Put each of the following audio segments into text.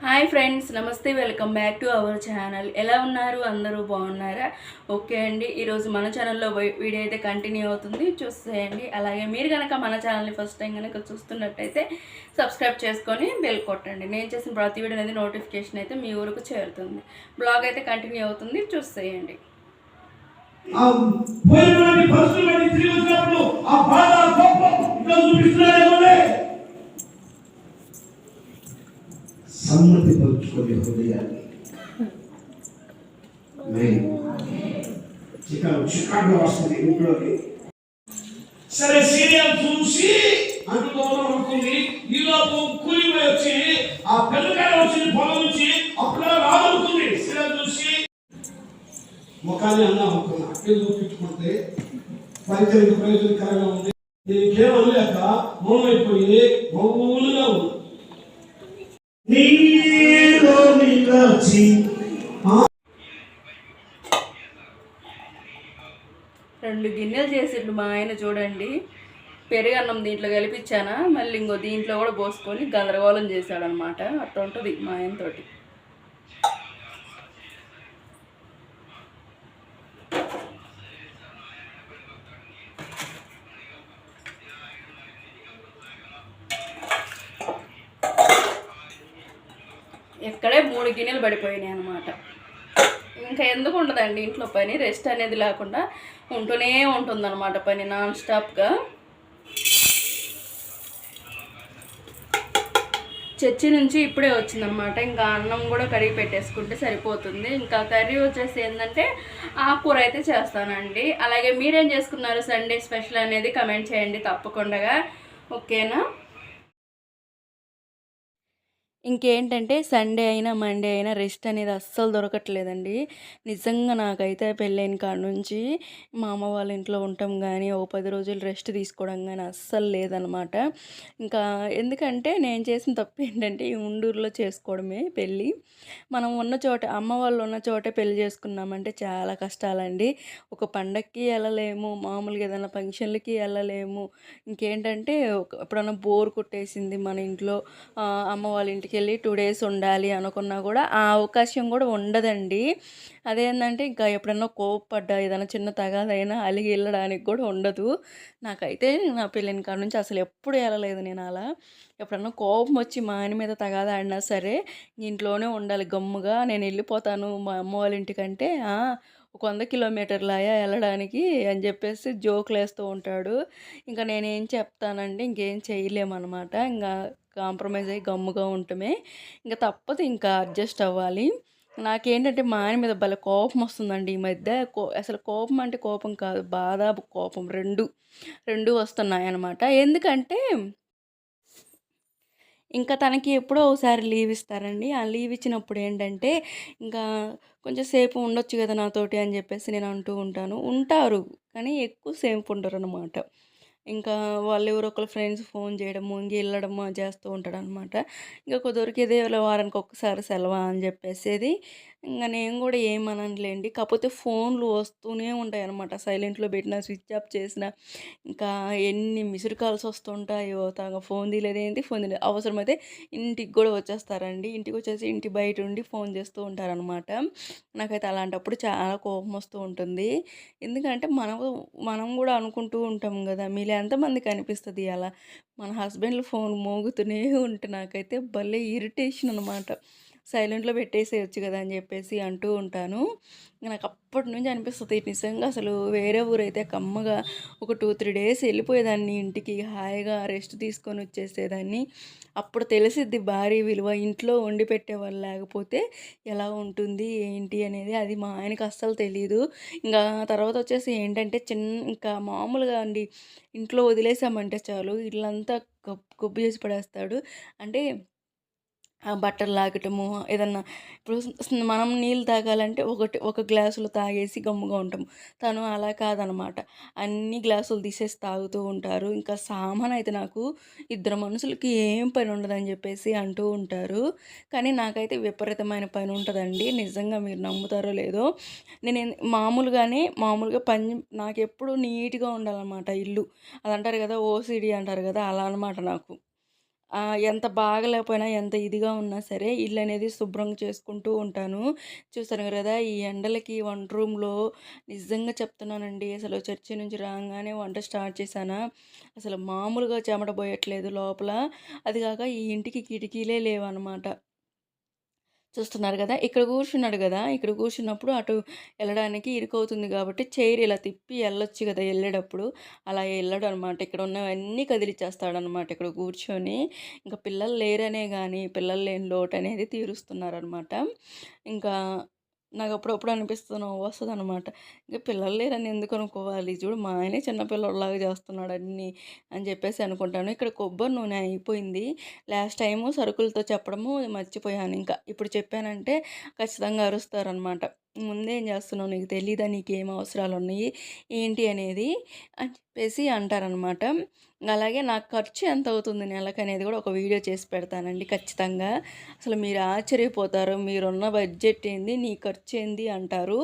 Hi friends, నమస్తే. Welcome back to our channel. ఎలా ఉన్నారు? అందరూ బాగున్నారా? ఓకే అండి, ఈరోజు మన ఛానల్లో వీడియో అయితే కంటిన్యూ అవుతుంది, చూసేయండి. అలాగే మీరు కనుక మన ఛానల్ని ఫస్ట్ టైం కనుక చూస్తున్నట్టయితే సబ్స్క్రైబ్ చేసుకొని బెల్ కొట్టండి. నేను చేసిన ప్రతి వీడియో అనేది నోటిఫికేషన్ అయితే మీ ఊరికి చేరుతుంది. బ్లాగ్ అయితే కంటిన్యూ అవుతుంది, చూసేయండి. సమ్మతి పరుచుకునే హృదయాన్ని చికాకు వస్తుంది ఇంట్లోకి. సరే, సీరియల్ చూసి అనుకోవడం అనుకుంది. ఈలోపు కూలిపోయి వచ్చి ఆ పిల్లకాయ వచ్చి పొలం నుంచి అప్పుడు రాదుకుంది. సీరియల్ చూసి ముఖాన్ని అన్నా అనుకున్నా, అక్కడ చూపించుకుంటే పరిచయం ప్రయోజనకరంగా ఉంది. ఇంకేమనలేక మౌనమైపోయి మౌనంగా ఉంది. నీలో నిలచి 2 గిన్నెలు చేసిండు మా ఆయన. చూడండి, పెరుగన్నం దీంట్లో కలిపించానా, మళ్ళీ ఇంకో దీంట్లో కూడా పోసుకొని గందరగోళం చేశాడనమాట. అట్లా ఉంటుంది మా ఆయనతోటి. ఇక్కడే 3 గిన్నెలు పడిపోయినాయి అనమాట. ఇంకా ఎందుకు ఉండదండి ఇంట్లో పని, రెస్ట్ అనేది లేకుండా ఉంటూనే ఉంటుందన్నమాట పని నాన్ స్టాప్గా. చర్చి నుంచి ఇప్పుడే వచ్చిందనమాట. ఇంకా అన్నం కూడా కడిగి పెట్టేసుకుంటే సరిపోతుంది. ఇంకా కర్రీ వచ్చేసి ఏంటంటే ఆకుకూర అయితే చేస్తానండి. అలాగే మీరేం చేసుకున్నారు సండే స్పెషల్ అనేది కమెంట్ చేయండి తప్పకుండా, ఓకేనా? ఇంకేంటంటే సండే అయినా మండే అయినా రెస్ట్ అనేది అస్సలు దొరకట్లేదండి. నిజంగా నాకైతే పెళ్ళైన కాడ నుంచి మా అమ్మ వాళ్ళ ఇంట్లో ఉంటాం కానీ ఒక 10 రోజులు రెస్ట్ తీసుకోవడం కానీ అస్సలు లేదనమాట. ఇంకా ఎందుకంటే నేను చేసిన తప్పు ఏంటంటే ఈ ఉండూరులో చేసుకోవడమే పెళ్ళి. మనం ఉన్న చోట, అమ్మ వాళ్ళు ఉన్న చోటే పెళ్ళి చేసుకున్నామంటే చాలా కష్టాలండి. ఒక పండక్కి వెళ్ళలేము, మామూలుగా ఏదైనా ఫంక్షన్లకి వెళ్ళలేము. ఇంకేంటంటే ఎప్పుడన్నా బోర్ కొట్టేసింది మన ఇంట్లో, అమ్మ వాళ్ళ ఇంటికి వెళ్ళి 2 డేస్ ఉండాలి అనుకున్నా కూడా ఆ అవకాశం కూడా ఉండదండి. అదేంటంటే ఇంకా ఎప్పుడన్నా కోపపడ్డా, ఏదైనా చిన్న తగాదైనా అలిగి వెళ్ళడానికి కూడా ఉండదు. నాకైతే నా పెళ్ళైన కాడ నుంచి అసలు ఎప్పుడు వెళ్ళలేదు నేను అలా. ఎప్పుడన్నా కోపం వచ్చి మా ఆయన మీద తగాదా ఆడినా సరే ఇంట్లోనే ఉండాలి గమ్ముగా. నేను వెళ్ళిపోతాను మా అమ్మ వాళ్ళ ఇంటికంటే, ఒక 100 కిలోమీటర్లయా వెళ్ళడానికి అని చెప్పేసి జోకులు వేస్తూ ఉంటాడు. ఇంకా నేనేం చెప్తానండి, ఇంకేం చేయలేమన్నమాట. ఇంకా కాంప్రమైజ్ అయ్యి గమ్ముగా ఉండటమే. ఇంకా తప్పదు, ఇంకా అడ్జస్ట్ అవ్వాలి. నాకేంటంటే మా ఆయన మీద భలే కోపం వస్తుందండి ఈ మధ్య. అసలు కోపం అంటే కోపం కాదు, బాధ, కోపం 2 వస్తున్నాయన్నమాట. ఎందుకంటే ఇంకా తనకి ఎప్పుడో ఒకసారి లీవ్ ఇస్తారండి. ఆ లీవ్ ఇచ్చినప్పుడు ఏంటంటే ఇంకా కొంచెం సేపు ఉండొచ్చు కదా నాతోటి అని చెప్పేసి నేను అంటూ ఉంటాను. ఉంటారు కానీ ఎక్కువ సేపు ఉండరనమాట. ఇంకా వాళ్ళు ఎవరో ఒకళ్ళ ఫ్రెండ్స్ ఫోన్ చేయడము, ఇంక వెళ్ళడము చేస్తూ ఉంటాడనమాట. ఇంక కుదిరికేదే వారానికి ఒక్కసారి సెలవా అని చెప్పేసేది. ఇంక నేను కూడా ఏమననులేండి. కాకపోతే ఫోన్లు వస్తూనే ఉంటాయన్నమాట. సైలెంట్‌లో పెట్టినా, స్విచ్ ఆఫ్ చేసినా, ఇంకా ఎన్ని మిస్డ్ కాల్స్ వస్తుంటాయో. ఫోన్ తీయలేదేంటి, ఫోన్ తీయలేదు. అవసరమైతే ఇంటికి కూడా వచ్చేస్తారండి. ఇంటికి వచ్చేసి ఇంటి బయట ఉండి ఫోన్ చేస్తూ ఉంటారనమాట. నాకైతే అలాంటప్పుడు చాలా కోపం వస్తూ ఉంటుంది. ఎందుకంటే మనం కూడా అనుకుంటూ ఉంటాం కదా, మీలో ఎంతమందికి అనిపిస్తుంది అలా? మన హస్బెండ్‌ల ఫోన్ మోగుతూనే ఉంటే నాకైతే భలే ఇరిటేషన్ అనమాట. సైలెంట్‌లో పెట్టేసేయొచ్చు కదా అని చెప్పేసి అంటూ ఉంటాను. నాకు అప్పటి నుంచి అనిపిస్తది నిజంగా అసలు వేరే ఊరైతే కమ్మగా ఒక 2, 3 డేస్ వెళ్ళిపోయేదాన్ని ఇంటికి, హాయిగా రెస్ట్ తీసుకొని వచ్చేసేదాన్ని. అప్పుడు తెలిసిద్ది భార్య విలువ. ఇంట్లో వండి పెట్టేవాళ్ళు లేకపోతే ఎలా ఉంటుంది ఏంటి అనేది. అది మా ఆయనకి అస్సలు తెలీదు. ఇంకా తర్వాత వచ్చేసి ఏంటంటే ఇంకా మామూలుగా అండి, ఇంట్లో వదిలేసామంటే చాలు ఇల్లంతా గబ్బు చేసి పడేస్తాడు. అంటే బట్టలు లాగటము, ఏదన్నా ఇప్పుడు మనం నీళ్ళు తాగాలంటే ఒక గ్లాసులో తాగేసి గమ్ముగా ఉంటాం. తను అలా కాదనమాట. అన్ని గ్లాసులు తీసేసి తాగుతూ ఉంటారు. ఇంకా సామానయితే నాకు ఇద్దరు మనుషులకి ఏం పని ఉండదని చెప్పేసి అంటూ ఉంటారు. కానీ నాకైతే విపరీతమైన పని ఉంటదండి. నిజంగా మీరు నమ్ముతారో లేదో. మామూలుగా పని నాకెప్పుడు నీట్‌గా ఉండాలనమాట ఇల్లు. అదంటారు కదా, ఓసీడీ అంటారు కదా, అలా అనమాట నాకు. ఎంత బాగాలేకపోయినా, ఎంత ఇదిగా ఉన్నా సరే ఇల్లనేది శుభ్రంగా చేసుకుంటూ ఉంటాను. చూసారు గదా! ఈ ఎండలకి వంట రూమ్‌లో నిజంగా చెప్తున్నానండి. అసలు చర్చి నుంచి రాంగానే వంట స్టార్ట్ చేశానా, అసలు మామూలుగా చెమట పోయట్లేదు లోపల. అది గాక ఈ ఇంటికి కిటికీలే లేవనమాట. చూస్తున్నారు గదా! ఇక్కడ కూర్చున్నాడు గదా! ఇక్కడ కూర్చున్నప్పుడు అటు ఎళ్ళడానికి ఇరుకవుతుంది గాబట్టి చైర్ ఇలా తిప్పి ఎళ్ళొచ్చు గదా! ఎళ్ళేటప్పుడు. అలా ఎళ్ళడనమాట. ఇక్కడ ఉన్నవన్నీ కదిలిచ్చేస్తాడనమాట ఇక్కడ కూర్చొని. ఇంక పిల్లలు లేరనే గానీ, పిల్లలు లేని లోటనేది తీరుస్తున్నారనమాట. ఇంకా నాకప్పుడప్పుడు అనిపిస్తది, నవ్వొస్తదనమాట. ఇంక పిల్లలు లేరని ఎందుకు అనుకోవాలి, చూడు మా ఆయనే చిన్న పిల్లోడిలాగా చేస్తున్నాడు అన్నీ అని చెప్పేసి అనుకుంటాను. ఇక్కడ కొబ్బరి నూనె అయిపోయింది. లాస్ట్ టైము సరుకులతో చెప్పడము మర్చిపోయాను ఇంకా. ఇప్పుడు చెప్పానంటే ఖచ్చితంగా అరుస్తారనమాట. "ముందేం చేస్తున్నావు? నీకు తెలీదా? నీకేం అవసరాలున్నయి? ఏంటి అనేది" అని చెప్పేసి అంటారనమాట. అలాగే నా ఖర్చు ఎంతవుతుంది నెలకనేది కూడా ఒక వీడియో చేసి పెడతానండి ఖచ్చితంగా. అసలు మీరు ఆశ్చర్యపోతారు. మీరున్న బడ్జెట్ ఏంది? నీ ఖర్చేంది అంటారు.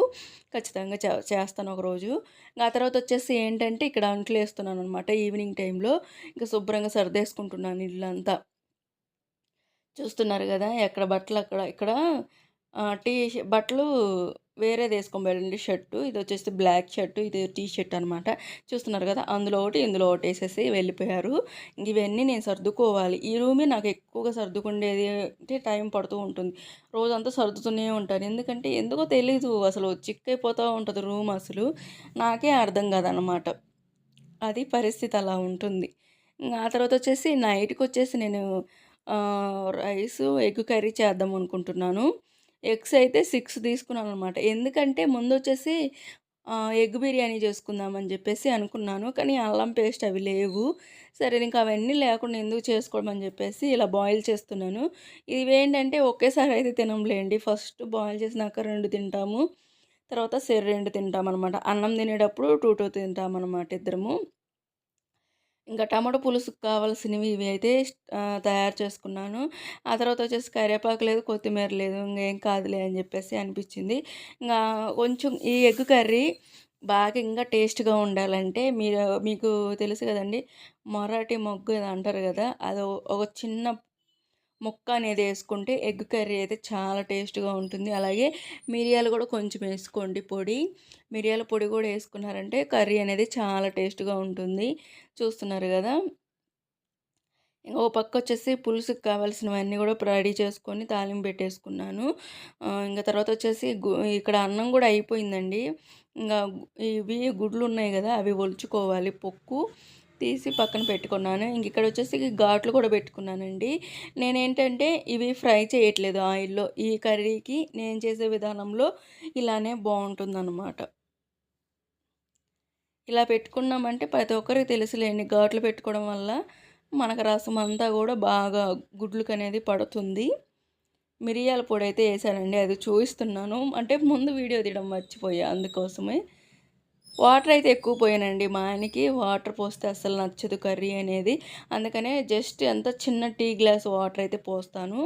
ఖచ్చితంగా చేస్తాను ఒకరోజు. ఆ తర్వాతొచ్చేసి ఏంటంటే ఇక్కడ అంట్లేస్తున్నాననమాట ఈవినింగ్ టైంలో. ఇంక శుభ్రంగా సర్దేసుకుంటున్నాను ఇల్లంతా. చూస్తున్నారు గదా! ఎక్కడ బట్టలక్కడ ఇక్కడ బట్టలు వేరేదేసుకోబోయాడండి షర్టు. ఇదొచ్చేసి బ్లాక్ షర్టు, ఇది టీ షర్ట్ అనమాట. చూస్తున్నారు గదా! అందులో ఒకటి, ఇందులో ఒకటేసేసి వెళ్ళిపోయారు. ఇవన్నీ నేను సర్దుకోవాలి. ఈ రూమే నాకు ఎక్కువగా సర్దుకుండేది అంటే టైం పడుతూ ఉంటుంది. రోజంతా సర్దుతూనే ఉంటాను. ఎందుకంటే ఎందుకో తెలీదు, అసలు చిక్కయిపోతా ఉంటది రూమ్ అసలు. నాకే అర్థం కాదనమాట. అది పరిస్థితి అలా ఉంటుంది. ఆ తర్వాతొచ్చేసి నైట్‌కొచ్చేసి నేను రైసు, ఎగ్ కర్రీ చేద్దాం అనుకుంటున్నాను. ఎగ్స్ అయితే 6 తీసుకున్నాననమాట. ఎందుకంటే ముందొచ్చేసి ఎగ్ బిర్యానీ చేసుకుందామని జెప్పేసి అనుకున్నాను. కానీ అల్లం పేస్ట్ అవి లేవు. సరే ఇంక అవన్నీ లేకుండా ఎందుకు చేసుకోవడం అని జెప్పేసి ఇలా బాయిల్ చేస్తున్నాను. ఇవేంటంటే ఒకేసారి అయితే తినంలేండి. ఫస్ట్ బాయిల్ చేసినాక 2 తింటాము. తర్వాత 2 తింటామనమాట. అన్నం తినేటప్పుడు 2 తింటామనమాట ఇద్దరము. ఇంకా టమాటో పులుసుకి కావాల్సినవి ఇవి అయితే తయారు చేసుకున్నాను. ఆ తర్వాత వచ్చేసి కరివేపాకు లేదు, కొత్తిమీర లేదు. ఇంగేం కాదులే అని జెప్పేసి అనిపిచ్చింది. ఇంగా కొంచెం ఈ ఎగ్ కర్రీ బాగా ఇంకా టేస్ట్‌గా ఉండాలంటే మీకు తెలుసు గదండీ! మరాఠీ మొగ్గు ఏదో అంటారు గదా! ఒక చిన్న ముక్క అనేది యేసుకుంటే ఎగ్ కర్రీ అయితే చాలా టేస్ట్‌గా ఉంటుంది. అలాగే మిరియాలు గూడా కొంచెం యేసుకోండి పొడి. మిరియాల పొడి గూడా యేసుకున్నారంటే కర్రీ అనేది చాలా టేస్ట్‌గా ఉంటుంది. చూస్తున్నారు గదా! ఓ పక్కొచ్చేసి పులుసుకి కావాల్సినవన్నీ గూడా రెడీ చేసుకొని తాలింపు పెట్టేసుకున్నాను. ఇంక తర్వాతొచ్చేసి ఇక్కడ అన్నం గూడా అయిపోయిందండి. ఇంగా ఇవి గుడ్లున్నాయి గదా! అవి ఒలుచుకోవాలి. పొక్కు తీసి పక్కన పెట్టుకున్నాను. ఇక్కడొచ్చేసి ఘాట్లు కూడా పెట్టుకున్నానండి. నేనేంటంటే ఇవి ఫ్రై చేయట్లేదు ఆయిల్‌లో. ఈ కర్రీకి నేను చేసే విధానంలో ఇలానే బావుంటుందనమాట. ఇలా పెట్టుకున్నామంటే ప్రతి ఒక్కరికి తెలుసులేండి. ఘాట్లు పెట్టుకోవడం వల్ల మనకు రసం అంతా గూడా బాగా గుడ్లుకనేది పడుతుంది. మిరియాల పొడైతే ఏసానండి. అది చూయిస్తున్నాను. అంటే ముందు వీడియో తీయడం మర్చిపోయా అందుకోసమే. వాటర్ అయితే ఎక్కువ పోయానండి. మా ఆయనకి వాటర్ పోస్తే అస్సలు నచ్చదు కర్రీ అనేది. అందుకనే జస్ట్ ఎంత చిన్న టీ గ్లాస్ వాటర్ అయితే పోస్తాను.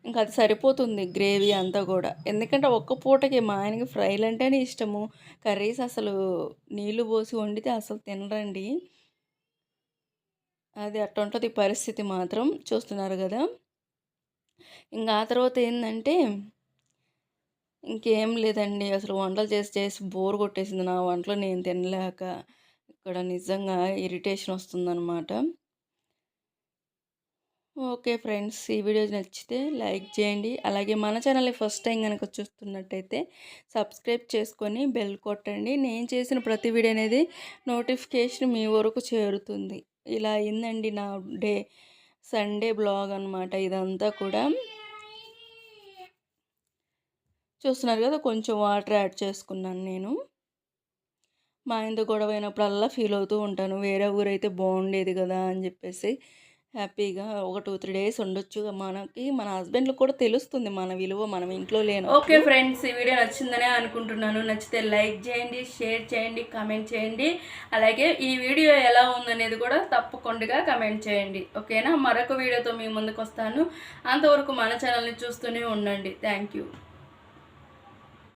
ఇంక అది సరిపోతుంది గ్రేవీ అంతా గూడా. ఎందుకంటే ఒక్క పూటకి మా ఆయనకి ఫ్రైలంటేనే ఇష్టము. కర్రీస్ అసలు నీళ్లు పోసి వండితే అసలు తినరండి. అది అట్టుంటది పరిస్థితి మాత్రం. చూస్తున్నారు గదా! ఇంగ ఆ తర్వాత ఏందంటే ఇంకేం లేదండి. అసలు వంటలు చేసి చేసి బోర్ కొట్టేసింది. నా వంటలు నేను తినలేక. ఇక్కడ నిజంగా ఇరిటేషన్ వస్తుందనమాట. Okay friends. ఈ వీడియో నచ్చితే లైక్ చేయండి. అలాగే మన ఛానల్‌ని ఫస్ట్ టైం గనక చూస్తున్నట్టయితే సబ్స్క్రైబ్ చేసుకొని బెల్ కొట్టండి. నేను చేసిన ప్రతి వీడియో అనేది నోటిఫికేషన్ మీ వరకు చేరుతుంది. ఇలా అయిందండి నా డే. సండే బ్లాగ్ అనమాట ఇదంతా కూడా. చూస్తున్నారు కదా! కొంచెం వాటర్ యాడ్ చేసుకున్నాను నేను. మా ఆయనతో గొడవైనప్పుడల్లా ఫీల్ అవుతూ ఉంటాను. వేరే ఊరైతే బాగుండేది కదా అని చెప్పేసి. హ్యాపీగా ఒక 2, 3 డేస్ ఉండొచ్చు. మన హస్బెండ్‌కి కూడా తెలుస్తుంది మన విలువ మనం ఇంట్లో లేనప్పుడు. Okay friends. ఈ వీడియో నచ్చిందనే అనుకుంటున్నాను. నచ్చితే లైక్ చేయండి, షేర్ చేయండి, కామెంట్ చేయండి. అలాగే ఈ వీడియో ఎలా ఉందనేది కూడా తప్పకుండా కామెంట్ చేయండి. ఓకేనా? మరొక వీడియోతో మీ ముందుకు వస్తాను. అంతవరకు మన ఛానల్‌ని చూస్తూనే ఉండండి. Thank you.